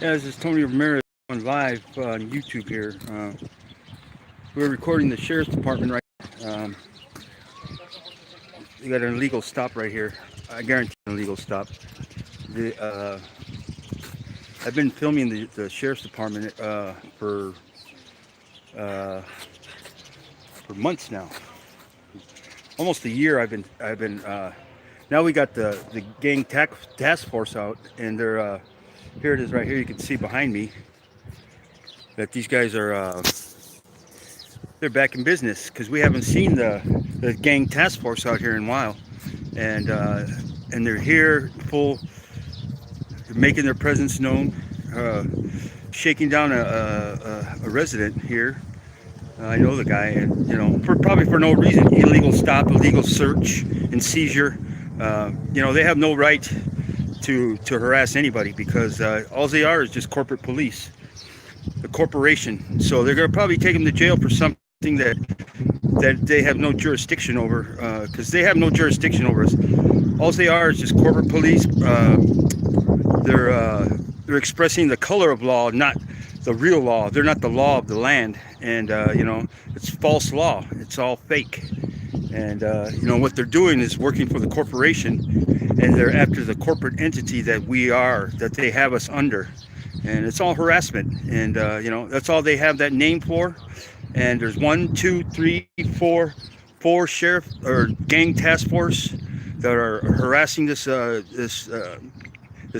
Yeah, this is Tony Ramirez on live on YouTube here. We're recording the Sheriff's Department right now. You got an illegal stop right here. I guarantee an illegal stop. The, I've been filming the Sheriff's Department uh, for months now. Almost a year. I've been. Now we got the gang task force out, and they're here it is right here. You can see behind me that these guys are they're back in business because we haven't seen the gang task force out here in a while, and they're here full, making their presence known, shaking down a resident here. I know the guy, and probably for no reason, illegal stop, illegal search and seizure. They have no right to harass anybody because all they are is just corporate police, the corporation. So they're going to probably take them to jail for something that they have no jurisdiction over, because they have no jurisdiction over us. All they are is just corporate police. They're expressing the color of law, not the real law. They're not the law of the land, and it's false law. It's all fake. And what they're doing is working for the corporation, and they're after the corporate entity that they have us under, and it's all harassment. And that's all they have that name for. And there's 1, 2, 3, 4 sheriff or gang task force that are harassing this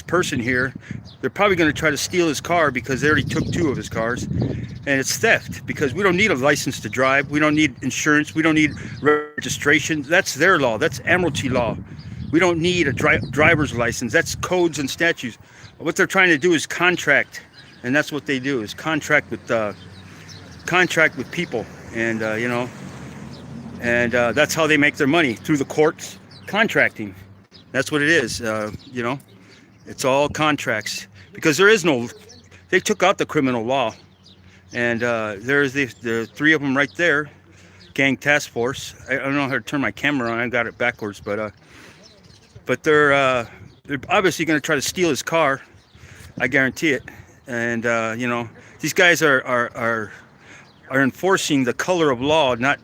person here. They're probably going to try to steal his car because they already took 2 of his cars, and it's theft because we don't need a license to drive. We don't need insurance. We don't need registration. That's their law. That's admiralty law. We don't need a driver's license. That's codes and statutes. What they're trying to do is contract, and that's what they do, is contract with people, and that's how they make their money, through the courts, contracting. That's what it is. It's all contracts, because they took out the criminal law, and there's the 3 of them right there, gang task force. I don't know how to turn my camera on. I got it backwards, but they're obviously going to try to steal his car. I guarantee it. And these guys are enforcing the color of law, not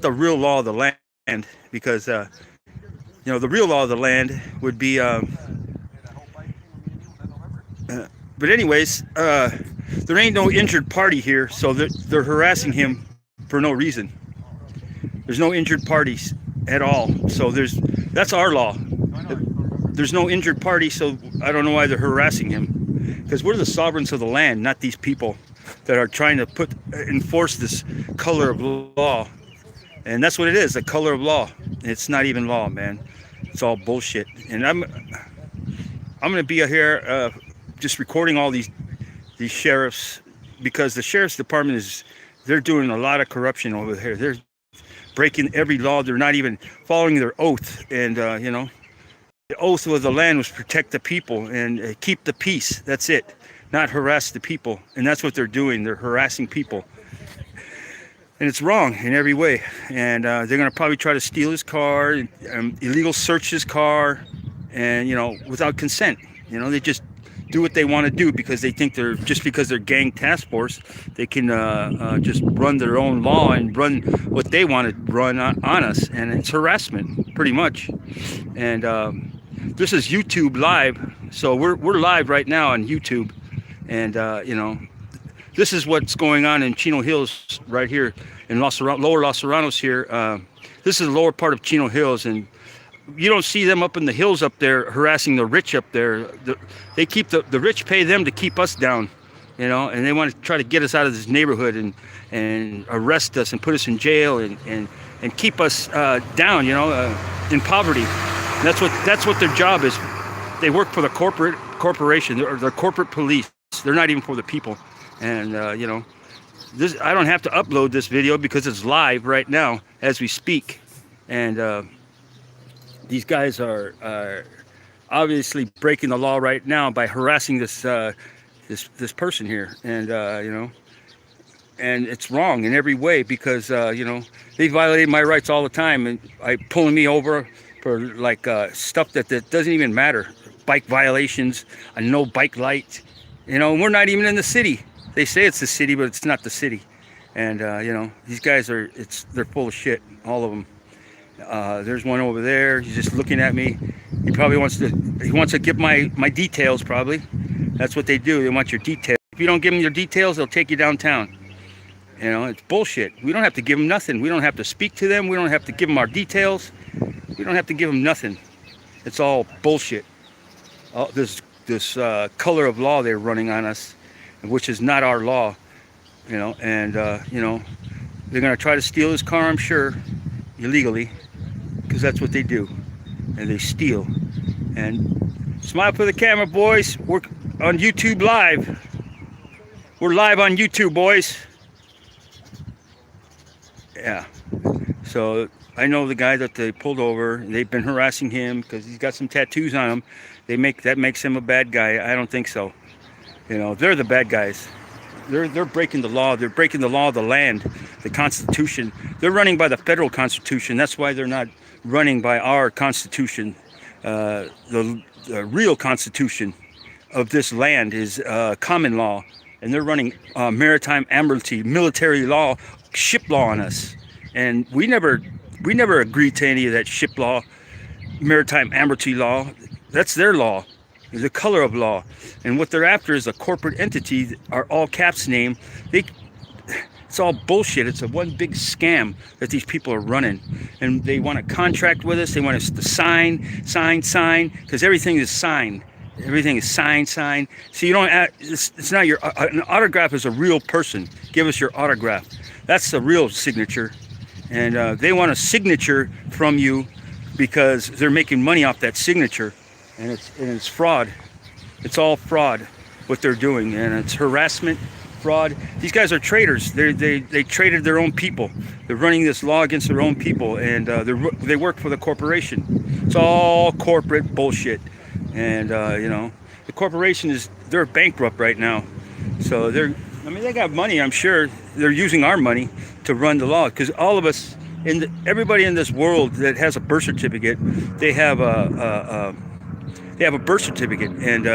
the real law of the land, because the real law of the land would be. But anyways, there ain't no injured party here, so they're harassing him for no reason. There's no injured parties at all, so that's our law. There's no injured party, so I don't know why they're harassing him, because we're the sovereigns of the land, not these people that are trying to enforce this color of law. And that's what it is, the color of law. It's not even law, man. It's all bullshit. And I'm gonna be here just recording all these sheriffs, because the sheriff's department they're doing a lot of corruption over here. They're breaking every law. They're not even following their oath. And the oath of the land was protect the people and keep the peace. That's it. Not harass the people. And that's what they're doing. They're harassing people. And it's wrong in every way. And they're going to probably try to steal his car, illegal search his car, and, without consent. They just do what they want to do because they think because they're gang task force, they can just run their own law and run what they want to run on us. And it's harassment, pretty much. And this is YouTube live. So we're live right now on YouTube. And, this is what's going on in Chino Hills right here in lower Los Serranos here. This is the lower part of Chino Hills, and you don't see them up in the hills up there harassing the rich up there. They keep the rich pay them to keep us down, and they want to try to get us out of this neighborhood and arrest us and put us in jail and keep us down, in poverty. And that's what their job is. They work for the corporation. They're corporate police. They're not even for the people. And this, I don't have to upload this video because it's live right now as we speak. And these guys are obviously breaking the law right now by harassing this person here. And and it's wrong in every way because they violate my rights all the time, and pulling me over for stuff that doesn't even matter. Bike violations, a no bike light. We're not even in the city. They say it's the city, but it's not the city. And these guys they're full of shit, all of them. There's one over there. He's just looking at me. He wants to get my details, probably. That's what they do. They want your details. If you don't give them your details, they'll take you downtown. It's bullshit. We don't have to give them nothing. We don't have to speak to them. We don't have to give them our details. We don't have to give them nothing. It's all bullshit. This color of law they're running on us, which is not our law. They're going to try to steal his car, I'm sure, illegally, because that's what they do. And they steal. And smile for the camera, boys. We're on YouTube Live. We're live on YouTube, boys. Yeah. So I know the guy that they pulled over. They've been harassing him because he's got some tattoos on him. That makes him a bad guy. I don't think so. They're the bad guys. They're breaking the law. They're breaking the law of the land, the Constitution. They're running by the federal Constitution. That's why they're not running by our Constitution. The real Constitution of this land is common law, and they're running maritime admiralty, military law, ship law on us. And we never agreed to any of that ship law, maritime admiralty law. That's their law. The color of law. And what they're after is a corporate entity, our all caps name. It's all bullshit. It's a one big scam that these people are running. And they want to contract with us. They want us to sign, because everything is signed. Everything is signed. So you don't, it's not an autograph is a real person. Give us your autograph. That's the real signature. And they want a signature from you because they're making money off that signature. And it's fraud. It's all fraud, what they're doing, and it's harassment, fraud. These guys are traitors. They traded their own people. They're running this law against their own people, and they work for the corporation. It's all corporate bullshit, and the corporation they're bankrupt right now. So they got money. I'm sure they're using our money to run the law, because all of us, everybody in this world that has a birth certificate, they have a birth certificate, and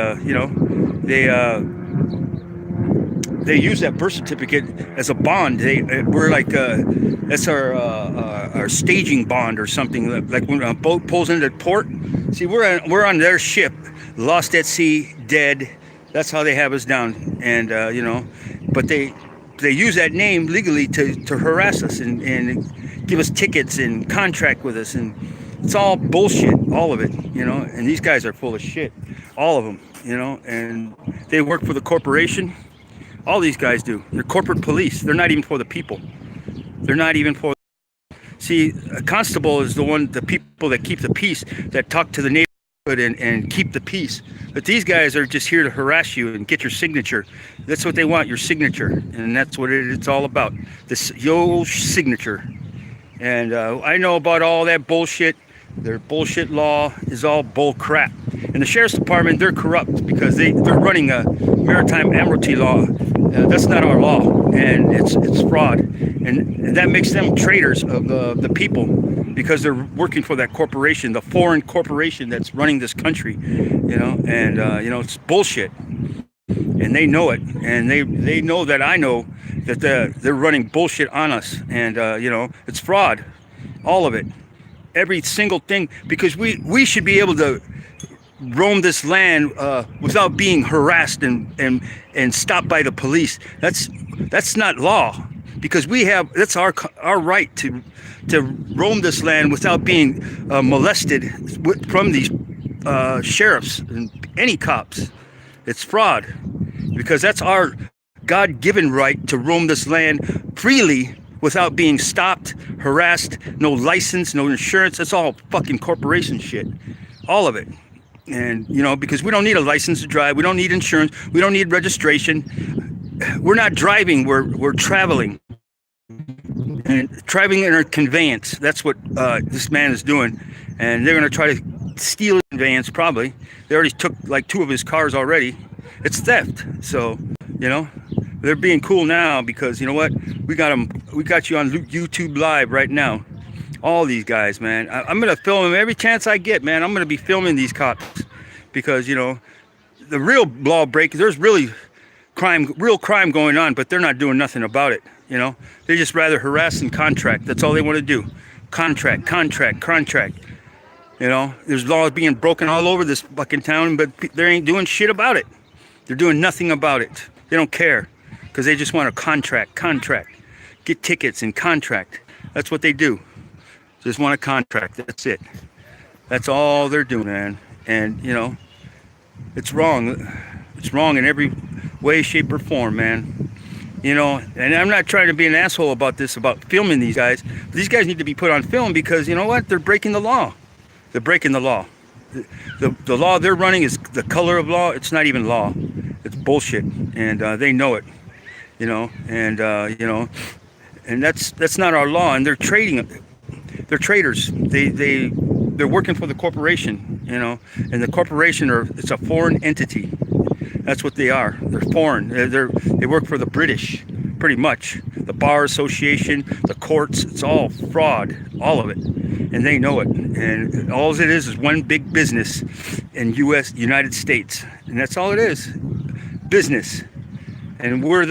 they use that birth certificate as a bond. We're like that's our staging bond or something. Like when a boat pulls into port. See, we're on their ship, lost at sea, dead. That's how they have us down, and but they use that name legally to harass us and give us tickets and contract with us, and it's all bullshit, all of it, and these guys are full of shit, all of them, and they work for the corporation. All these guys do. They're corporate police. They're not even for the people. They're not even for. See, a constable is the people that keep the peace, that talk to the neighborhood and keep the peace. But these guys are just here to harass you and get your signature. That's what they want, your signature, and that's what it's all about. Your signature. And I know about all that bullshit. Their bullshit law is all bull crap. And the sheriff's department, they're corrupt because they're running a maritime admiralty law. That's not our law, and it's fraud. And that makes them traitors of the people, because they're working for that corporation, the foreign corporation that's running this country, and it's bullshit. And they know it, and they know that I know that they're running bullshit on us, and it's fraud, all of it. Every single thing, because we should be able to roam this land without being harassed and stopped by the police. That's not law, because that's our right to roam this land without being molested from these sheriffs and any cops. It's fraud, because that's our God-given right to roam this land freely without being stopped, harassed, no license, no insurance. That's all fucking corporation shit, all of it. And because we don't need a license to drive, we don't need insurance, we don't need registration. We're not driving, we're traveling, and driving in a conveyance. That's what this man is doing, and they're going to try to steal his conveyance. Probably they already took like 2 of his cars already. It's theft. So they're being cool now, because you know what, we got you on YouTube Live right now. All these guys, man. I'm gonna film them every chance I get, man. I'm gonna be filming these cops, because the real law break, there's really real crime going on, but they're not doing nothing about it. You know, they just rather harass and contract. That's all they want to do. Contract, contract, contract. You know, there's laws being broken all over this fucking town, but they ain't doing shit about it. They're doing nothing about it. They don't care because they just want to contract, get tickets and contract. That's what they do. Just want to contract. That's it. That's all they're doing, man. And, you know, it's wrong. It's wrong in every way, shape, or form, man. You know, and I'm not trying to be an asshole about this, about filming these guys. But these guys need to be put on film because, you know what? They're breaking the law. They're breaking the law. The law they're running is the color of law. It's not even law. It's bullshit. And they know it, you know. And, you know, and that's not our law. And they're trading. They're traders. They're working for the corporation, you know. And the corporation, it's a foreign entity. That's what they are. They're foreign. They work for the British, pretty much. The Bar Association, the courts, it's all fraud, all of it. And they know it. And all it is one big business in United States. And that's all it is. Business. And we're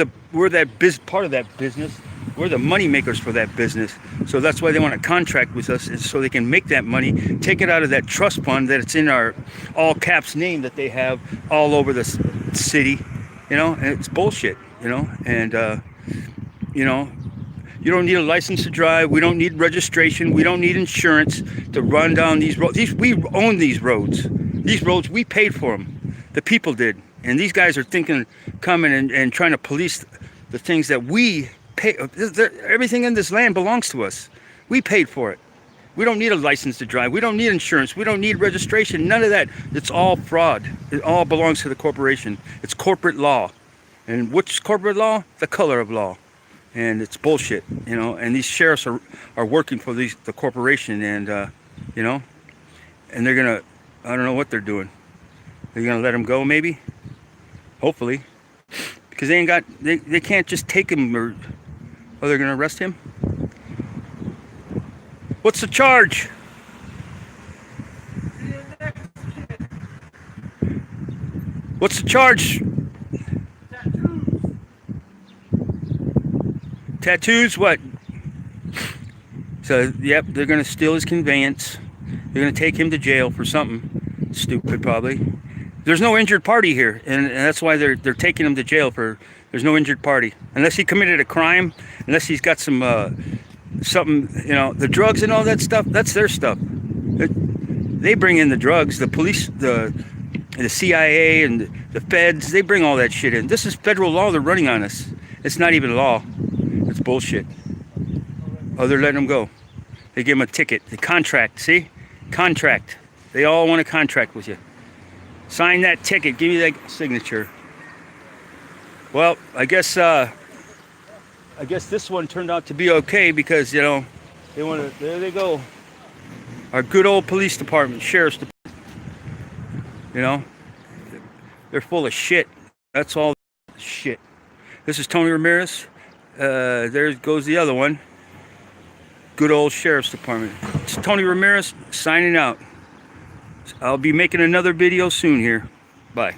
part of that business. We're the money makers for that business. So that's why they want to contract with us, is so they can make that money, take it out of that trust fund that it's in our all caps name that they have all over the city, you know, and it's bullshit, you know. And, you know, you don't need a license to drive. We don't need registration. We don't need insurance to run down these roads. We own these roads. These roads, we paid for them. The people did. And these guys are coming and trying to police the things that we pay. Everything in this land belongs to us. We paid for it. We don't need a license to drive. We don't need insurance. We don't need registration. None of that. It's all fraud. It all belongs to the corporation. It's corporate law. And which corporate law? The color of law. And it's bullshit, you know. And these sheriffs are working for the corporation, and you know, and they're gonna, I don't know what they're doing. They're gonna let him go, maybe, hopefully, because they can't just take him, or they're gonna arrest him. What's the charge? What's the charge? Tattoos, what? So, yep, they're going to steal his conveyance. They're going to take him to jail for something stupid, probably. There's no injured party here, and that's why they're taking him to jail for. There's no injured party, unless he committed a crime, unless he's got some something, you know, the drugs and all that stuff. That's their stuff. They bring in the drugs. The police, the CIA, and the feds. They bring all that shit in. This is federal law they're running on us. It's not even law. It's bullshit. Oh, they're letting them go. They give them a ticket. They contract. See? Contract. They all want to contract with you. Sign that ticket. Give me that signature. Well, I guess this one turned out to be okay because, you know, they want to. There they go. Our good old police department, sheriff's department. You know, they're full of shit. That's all shit. This is Tony Ramirez. There goes the other one. Good old sheriff's department. It's Tony Ramirez signing out. I'll be making another video soon here. Bye.